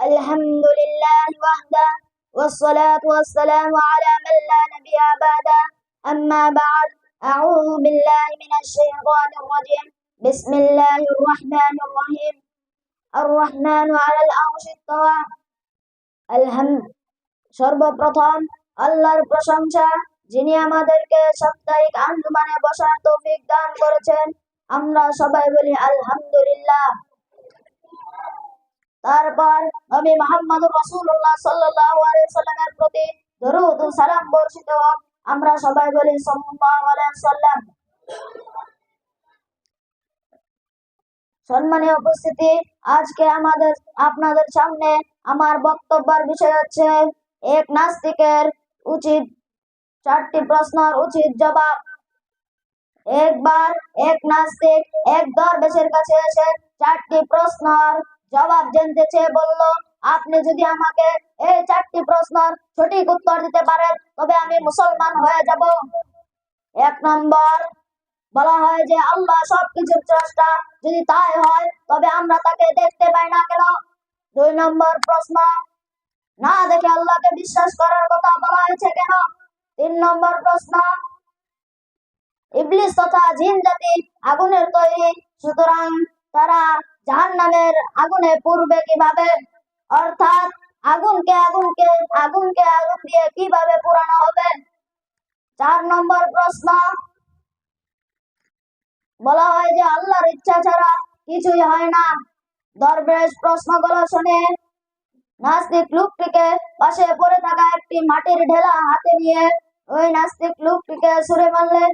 الحمد لله وحده والصلاة والسلام على من لا نبي بعده أما بعد أعوذ بالله من الشيطان الرجيم بسم الله الرحمن الرحيم الرحمن على العرش استوى الحمد সর্বপ্রথম আল্লাহর প্রশংসা যিনি আমাদেরকে সাপ্তাহিক আঞ্জুমানে বসার তৌফিক দান করেছেন। আমরা সবাই বলি আলহামদুলিল্লাহ। তারপর নবী মুহাম্মদুর রাসূলুল্লাহ সাল্লাল্লাহু আলাইহি সাল্লামের প্রতি দরুদ ও সালাম বর্ষিত হোক। আমরা সবাই বলি সাল্লাল্লাহু আলাইহি ওয়াসাল্লাম। সম্মানীয় উপস্থিতি, আজকে আপনাদের সামনে আমার বক্তব্যের বিষয় হচ্ছে এক নাস্তিকের উচিত 4টি প্রশ্নের উচিত জবাব। একবার এক নাস্তিক এক দরবেশের কাছে এসে 4টি প্রশ্নের জবাব জানতে চেয়ে বলল, আপনি যদি আমাকে এই 4টি প্রশ্নের সঠিক উত্তর দিতে পারেন তবে আমি মুসলমান হয়ে যাব। 1 নম্বর বলা হয় যে আল্লাহ সবকিছুর স্রষ্টা, যদি তাই হয় তবে আমরা তাকে দেখতে পাই না কেন? 2 নম্বর প্রশ্ন, না দেখে আল্লাহকে বিশ্বাস করার কথা বলা হয়েছে কেন? 3 নম্বর প্রশ্ন, ইবলিস তথা জিন জাতি আগুনের তৈরি, সুতরাং তারা জাহান্নামের আগুনে পুড়বে কিভাবে? অর্থাৎ আগুনকে আগুন দিয়ে কিভাবে পোড়ানো হবে? 4 নম্বর প্রশ্ন, বলা হয় যে আল্লাহর ইচ্ছা ছাড়া কিছুই হয় না। দরবেশ প্রশ্নগুলো শুনে নাস্তিক লোকটিকে পাশে পড়ে থাকা একটি মাটির ঢেলা হাতে নিয়ে ওই নাস্তিক লোকটিকে ছুঁড়ে মারলেন।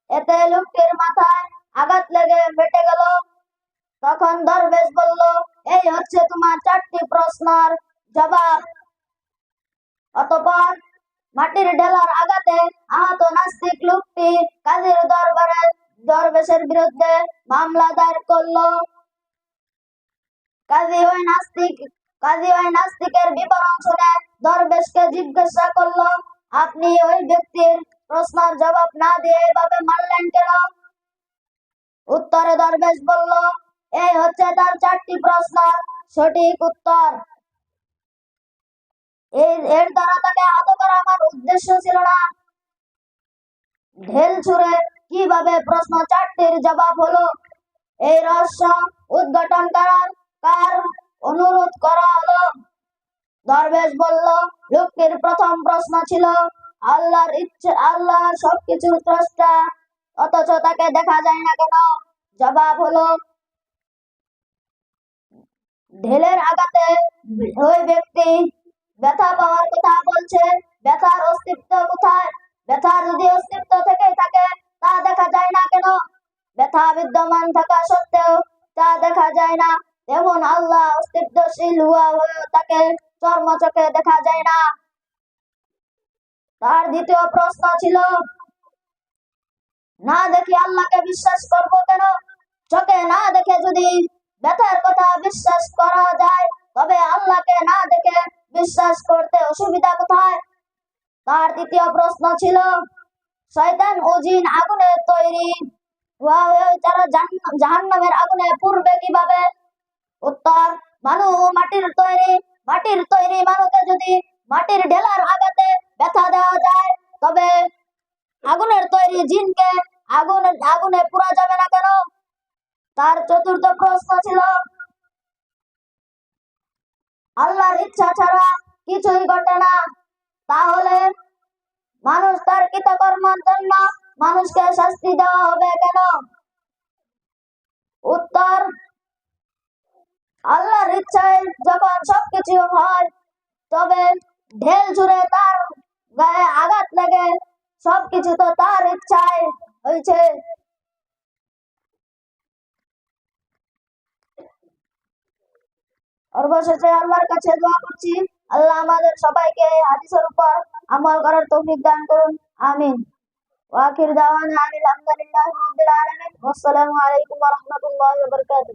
এতে লোকটির মাথায় আঘাত লেগে ফেটে গেল। তখন দরবেশ বলল, এই হচ্ছে তোমার 4টি প্রশ্নের জবাব। অতঃপর মাটির ঢেলার আঘাতে আহত নাস্তিক লোকটি কাজীর দরবারে দরবেশের বিরুদ্ধে মামলা দায়ের করলো। কাজী ওই নাস্তিকের বিবরণ শুনে দরবেশকে জিজ্ঞাসা করলো, আপনি ওই ব্যক্তির প্রশ্নের জবাব না দিয়ে এভাবে মারলেন কেন? উত্তরে দরবেশ বলল, এই হচ্ছে তার 4টি প্রশ্নের সঠিক উত্তর। এর দ্বারা তাকে আহত করা আমার উদ্দেশ্য ছিল না। ঢেল ছুঁড়ে কিভাবে প্রশ্ন 4টির জবাব হলো, এই রহস্য উদ্ঘাটন কার অনুরোধ করা হলো? দরবেশ বলল, লোকটির প্রথম প্রশ্ন ছিল আল্লাহ সবকিছুর স্রষ্টা, অথচ তাকে দেখা যায় না কেন? জবাব হলো, ঢেলের আঘাতে ওই ব্যক্তি ব্যথা পাওয়ার কথা বলছে, ব্যথার অস্তিত্ব কোথায়? ব্যথার যদি অস্তিত্ব থেকে থাকে তা দেখা যায় না কেন? ব্যথা বিদ্যমান থাকা সত্ত্বেও তা দেখা যায় না, তেমন আল্লাহ অস্তিত্বশীল হওয়া হয়েও তাকে চর্মচোখে দেখা যায় না। তার দ্বিতীয় প্রশ্ন ছিল, না দেখে আল্লাহকে বিশ্বাস করব কেন? চোখে না দেখে যদি ব্যথার কথা বিশ্বাস করা যায় তবে আল্লাহকে না দেখে বিশ্বাস করতে অসুবিধা কোথায়? তার তৃতীয় প্রশ্ন ছিল, শয়তান ও জিন আগুনের তৈরি, তারা জাহান্নামের আগুনে পুড়বে কিভাবে? উত্তর, মানু মাটির তৈরি মানুকে যদি মাটির ঢেলার আঘাতে ব্যথা দেওয়া যায় তবে আগুনের তৈরি জিনকে আগুনে পুড়া যাবে না কেন? তার চতুর্থ প্রশ্ন ছিল, আল্লাহর ইচ্ছা ছাড়া কিছুই ঘটে না, তাহলে মানুষ তার কৃতকর্মের জন্য মানুষকে শাস্তি দেওয়া হবে কেন? উত্তর, আল্লাহর ইচ্ছায় যখন সবকিছু হয় তবে ঢেল ছুঁড়ে তার গায়ে আঘাত লাগে, সবকিছু তো তার ইচ্ছায় হয়েছে। অবশেষে আল্লাহর কাছে দোয়া করছি, আল্লাহ আমাদের সবাইকে হাদিসের উপর আমল করার তৌফিক দান করুন, আমিন। ওয়া আখির দাওয়ানা আলহামদুলিল্লাহি রাব্বিল আলামিন। আসসালামু আলাইকুম ওয়া রাহমাতুল্লাহি ওয়া বারাকাতুহু।